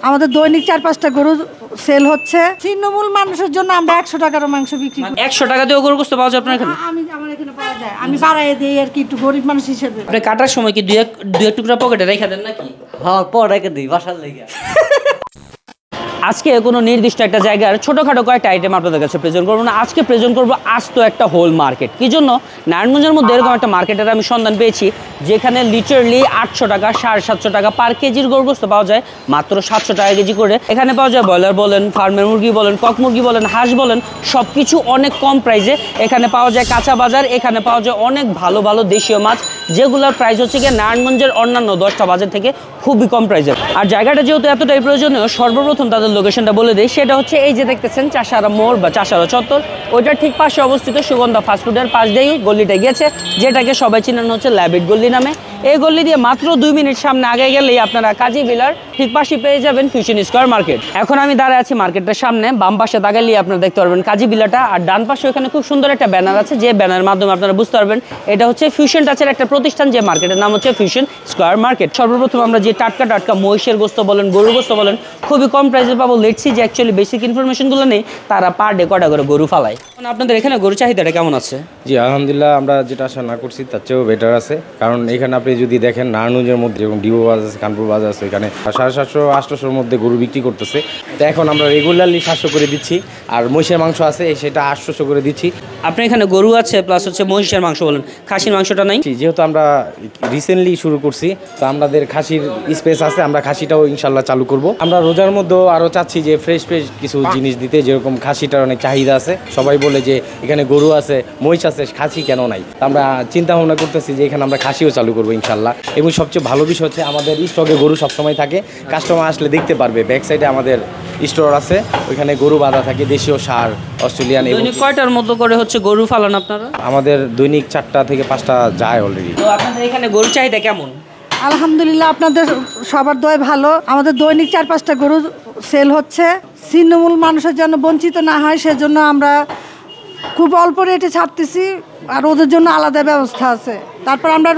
আমাদের দৈনিক 4-5টা গরু সেল হচ্ছে। তৃণমূল মানুষের জন্য আমরা 100 টাকার মাংস বিক্রি করি। 100 টাকা দিয়ে গরু গোশত পাওয়া যায় আপনার এখানে? আমার এখানে পাওয়া যায়, আমি বাড়াইয়ে দিই আর কি, একটু গরিব মানুষ হিসেবে। আপনি কাটার সময় কি দুই এক টুকরা পকেটে রেখে দেন নাকি? হ্যাঁ, পর রেখে দিই বাসার লেগে। আজকে কোনো নির্দিষ্ট একটা জায়গার ছোটোখাটো কয়েকটা আইটেম আপনাদের কাছে প্রেজেন্ট করবো না, আজকে প্রেজেন্ট করবো আস্ত একটা হোল মার্কেট। কি জন্য? নারায়ণগঞ্জের মধ্যে এরকম একটা মার্কেটের আমি সন্ধান পেয়েছি যেখানে লিটারলি 800 টাকা 750 টাকা পার কেজির গরুগোশত পাওয়া যায়, মাত্র 700 টাকা কেজি করে। এখানে পাওয়া যায় ব্রয়লার বলেন, ফার্মের মুরগি বলেন, কক মুরগি বলেন, হাঁস বলেন, সব কিছু অনেক কম প্রাইসে। এখানে পাওয়া যায় কাঁচা বাজার, এখানে পাওয়া যায় অনেক ভালো ভালো দেশীয় মাছ, যেগুলোর প্রাইস হচ্ছে গিয়ে নারায়ণগঞ্জের অন্যান্য 10টা বাজার থেকে খুবই কম প্রাইসের। আর জায়গাটা যেহেতু এতটাই প্রয়োজনীয়, সর্বপ্রথম তাদের লোকেশনটা বলে দিই। সেটা হচ্ছে এই যে দেখতেছেন চাষারা মোড় বা চাষারা চত্বর, ওইটার ঠিক পাশে অবস্থিত সুগন্ধা ফাস্টফুডের পাশ দিয়েই গল্লিটা গিয়েছে, যেটাকে সবাই চিনানো হচ্ছে ল্যাবিট গল্লি নামে। এই গল্লি দিয়ে মাত্র 2 মিনিট সামনে আগে গেলেই আপনারা কাজী ভিলার ঠিক পাশে পেয়ে যাবেন ফিউশন স্কয়ার মার্কেট। এখন আমি দাঁড়ায় আছি মার্কেটের সামনে, বাম পাশে তাকালেই আপনারা দেখতে পারবেন কাজী ভিলাটা, আর ডান পাশে ওখানে খুব সুন্দর একটা ব্যানার আছে, যে ব্যানারের মাধ্যমে আপনারা বুঝতে পারবেন এটা হচ্ছে ফিউশন টাচের একটা প্রতিষ্ঠান, যে মার্কেটের নাম হচ্ছে ফিউশন স্কয়ার মার্কেট। সর্বপ্রথম আমরা যে টাটকা মহিষের গোস্ত বলেন, গরুর গোস্ত বলেন, খুবই কম প্রাইসে পাবো। লেটসি যে অ্যাকচুয়ালি বেসিক ইনফরমেশনগুলো নেই, তারা পার ডে কটা করে গরু ফালায়। আপনাদের এখানে গরু চাহিদাটা কেমন আছে? জি আলহামদুলিল্লাহ, আমরা যেটা আশা না করছি তার চেয়েও বেটার আছে। কারণ এখানে আপনি যদি দেখেন নারায়ণগঞ্জের মধ্যে যেরকম ডিবো বাজার আছে, কানপুর বাজার আছে, এখানে 750-800-র মধ্যে গরু বিক্রি করতেছে। তো এখন আমরা রেগুলারলি 700 করে দিচ্ছি, আর মহিষের মাংস আছে সেটা 800 করে দিচ্ছি। আপনার এখানে গরু আছে প্লাস হচ্ছে মহিষের মাংস বলেন, খাসির মাংসটা নাই? যেহেতু আমরা রিসেন্টলি শুরু করছি, তো আমাদের খাসির স্পেস আছে, আমরা খাসিটাও ইনশাল্লাহ চালু করব। আমরা রোজার মধ্যেও আরও চাচ্ছি যে ফ্রেশ কিছু জিনিস দিতে, যেরকম খাসিটার অনেক চাহিদা আছে। সবাই বলে যে এখানে গরু আছে, মহিষ আছে, খাসি কেন নাই? আমরা চিন্তা ভাবনা করতেছি যে এখানে আমরা খাসিও চালু করবো ইনশাল্লাহ। এবং সবচেয়ে ভালো বিষয় হচ্ছে আমাদের স্টকে গরু সবসময় থাকে, কাস্টমার আসলে দেখতে পারবে। ব্যাক সাইডে আমাদের স্টোর আছে, ওইখানে গরু বাঁধা থাকে, দেশীয় সার, অস্ট্রেলিয়ান। দৈনিক কয়টার মতো করে হচ্ছে গরু ফালান আপনারা? আমাদের দৈনিক 4টা থেকে 5টা যায় অলরেডি। তো আপনাদের এখানে গরু চাহিদা কেমন? আলহামদুলিল্লাহ, আপনাদের সবার দয় ভালো। আমাদের দৈনিক 4-5টা গরু সেল হচ্ছে। তৃণমূল মানুষের জন্য বঞ্চিত না হয় সেজন্য আমরা খুব অল্প রেটে ছাড়তেছি, আর ওদের জন্য আলাদা ব্যবস্থা আছে। তারপর আমরা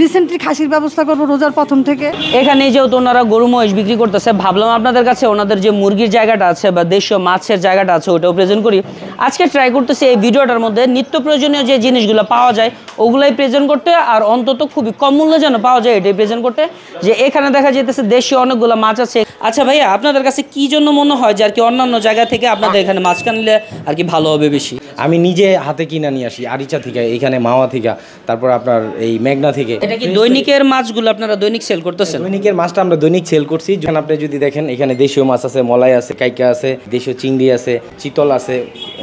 রিসেন্টলি খাসির ব্যবস্থা করবো রোজার প্রথম থেকে। এখানে যেহেতু ওনারা গরু মহিষ বিক্রি করতেছে, ভাবলাম আপনাদের কাছে ওনাদের যে মুরগির জায়গাটা আছে বা দেশীয় মাছের জায়গাটা আছে ওটাও প্রেজেন্ট করি। আজকে ট্রাই করতেছি এই ভিডিওটার মধ্যে নিত্য প্রয়োজনীয় যে জিনিসগুলো পাওয়া যায় ওগুলাই প্রেজেন্ট করতে, আর অন্তত খুবই কম মূল্যে যেন পাওয়া যায় এটাই প্রেজেন্ট করতে। যে এখানে দেখা যেতেছে দেশীয় অনেকগুলো মাছ আছে। আচ্ছা ভাইয়া, আপনাদের কাছে কি জন্য মনে হয় যে আর কি অন্যান্য জায়গা থেকে আপনাদের এখানে মাছ কিনলে আর কি ভালো হবে বেশি? আমি নিজে হাতে কিনা নিয়ে আসি আরিচা থেকে, এখানে মাওয়া থেকে, তারপর আপনার এই মেঘনা থেকে। এটা কি দৈনিকের মাছগুলো আপনারা দৈনিক সেল করতেছেন? দৈনিকের মাছটা আমরা দৈনিক সেল করছি। যখন আপনি যদি দেখেন এখানে দেশীয় মাছ আছে, মলাই আছে, কাইকা আছে, দেশীয় চিংড়ি আছে, চিতল আছে,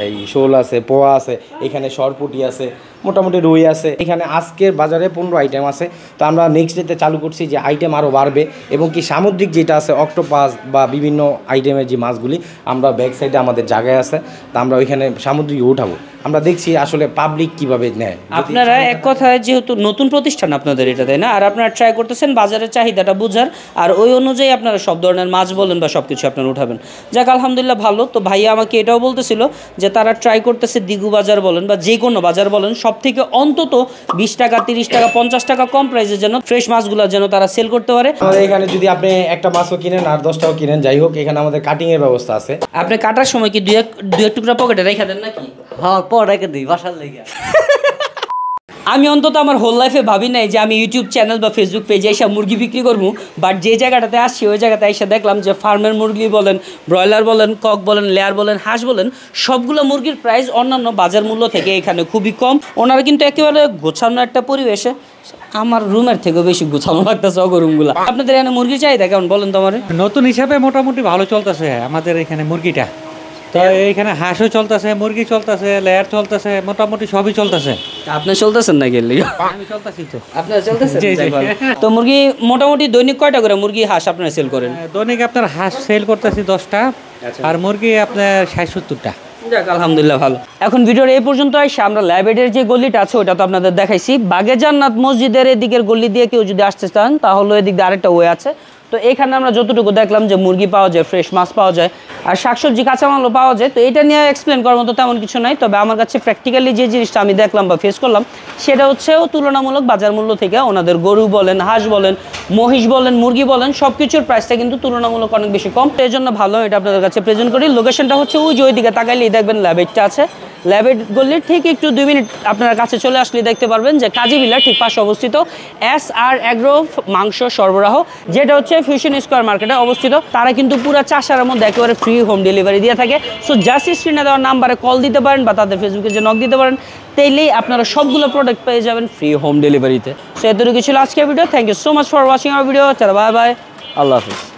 এই শোল আছে, পোয়া আছে, এখানে সরপুটি আছে, মোটামুটি রুই আছে। এখানে আজকের বাজারে 15 আইটেম আছে। তো আমরা নেক্সট ডেতে চালু করছি যে আইটেম আরও বাড়বে, এবং কি সামুদ্রিক যেটা আছে অক্টোপাস বা বিভিন্ন আইটেমের যে মাছগুলি আমরা ব্যাক সাইডে আমাদের জায়গায় আছে, তা আমরা ওইখানে সামুদ্রিক উঠাবো। আমরা দেখছি আসলে পাবলিক কিভাবে নেয়। আপনারা এক কথায় যেহেতু নতুন প্রতিষ্ঠান আপনাদের এটা, তাই না? আর আপনারা ট্রাই করতেছেন বাজারের চাহিদাটা বোঝার, আর ওই অনুযায়ী আপনারা সব ধরনের মাছ বলেন বা সব কিছু আপনারা উঠাবেন। যাক আলহামদুলিল্লাহ ভালো। তো ভাইয়া আমাকে এটাও বলতেছিল যে তারা ট্রাই করতেছে দিগু বাজার বলেন বা যে কোনো বাজার বলেন, সব থেকে অন্তত 20 টাকা 30 টাকা 50 টাকা কম প্রাইসে যেন ফ্রেশ মাছগুলো যেন তারা সেল করতে পারে। আমাদের এখানে যদি আপনি একটা মাছও কিনেন আর 10টাও কিনেন, যাই হোক, এখানে আমাদের কাটিংয়ের ব্যবস্থা আছে। আপনি কাটার সময় কি দুই এক টুকরা পকেটে রেখে দেন নাকি? হ্যাঁ, পর রেখে দিই বাসার লেগে। আমি অন্তত আমার হোল লাইফে ভাবি নাই যে আমি ইউটিউব চ্যানেল বা ফেসবুক পেজে এসে মুরগি বিক্রি করবো, বাট যে জায়গাটাতে আসছি ওই জায়গাতে এসে দেখলাম যে ফার্মের মুরগি বলেন, ব্রয়লার বলেন, কক বলেন, লেয়ার বলেন, হাঁস বলেন, সবগুলো মুরগির প্রাইস অন্যান্য বাজার মূল্য থেকে এখানে খুবই কম। ওনারা কিন্তু একেবারে গোছানো একটা পরিবেশে, আমার রুমের থেকেও বেশি গোছানো লাগতেছে রুমগুলো। আপনাদের এখানে মুরগির চাহিদা কেমন বলেন তো আমার? নতুন হিসাবে মোটামুটি ভালো চলতেছে আমাদের এখানে মুরগিটা। তো এইখানে হাঁসও চলতেছে, মুরগি চলতেছে, লেয়ার চলতেছে, মোটামুটি সবই চলতেছে। আপনি চলতেছেন না গেলে? আমি চলতেছি তো। আপনারা চলতেছেন? তো মুরগি মোটামুটি দৈনিক কয়টা করে মুরগি হাঁস আপনারা সেল করেন? দৈনিক আপনার হাঁস সেল করতেছি 10টা, আর মুরগি আপনার 60-70টা। যাক আলহামদুলিল্লাহ ভালো। এখন ভিডিওর এই পর্যন্ত এসে আমরা ল্যাবেডের যে গলিটা আছে ওটা তো আপনাদের দেখাইছি। বাগে জান্নাত মসজিদের এদিকের গলি দিয়ে কেউ যদি আসতে চান তাহলে এদিক দিয়ে আরেকটা ওয়ে আছে। তো তো এখানে আমরা যতটুকু দেখলাম যে মুরগি পাওয়া যায়, ফ্রেশ মাছ পাওয়া যায়, আর শাকসবজি কাঁচামালও পাওয়া যায়। তো এটা নিয়ে এক্সপ্লেন করার মতো তেমন কিছু নাই, তবে আমার কাছে প্র্যাকটিক্যালি যে জিনিসটা আমি দেখলাম বা ফেস করলাম সেটা হচ্ছে তুলনামূলক বাজার মূল্য থেকে ওনাদের গরু বলেন, হাঁস বলেন, মহিষ বলেন, মুরগি বলেন, সব কিছুর প্রাইসটা কিন্তু তুলনামূলক অনেক বেশি কম। এই জন্য ভালো এটা আপনাদের কাছে প্রেজেন্ট করি। লোকেশনটা হচ্ছে ওই যে ওইদিকে তাকাইলেই দেখবেন ল্যাবেটটা আছে, ল্যাবেট গলির ঠিক একটু 2 মিনিট আপনার কাছে চলে আসলে দেখতে পারবেন যে কাজী ভিলার ঠিক পাশে অবস্থিত SR অ্যাগ্রো মাংস সরবরাহ, যেটা হচ্ছে ফিউশন স্কয়ার মার্কেটে অবস্থিত। তারা কিন্তু পুরো চাষার মধ্যে একেবারে ফ্রি হোম ডেলিভারি দিয়ে থাকে। সো জাস্ট স্ক্রিনে দেওয়ার নাম্বারে কল দিতে পারেন বা তাদের ফেসবুকে যে নক দিতে পারেন, তাইলেই আপনারা সবগুলো প্রোডাক্ট পেয়ে যাবেন ফ্রি হোম ডেলিভারিতে। সো এতটুকু ছিল আজকের ভিডিও। Thank you so much for watching our video. চলো বাই বাই, আল্লাহ হাফিজ।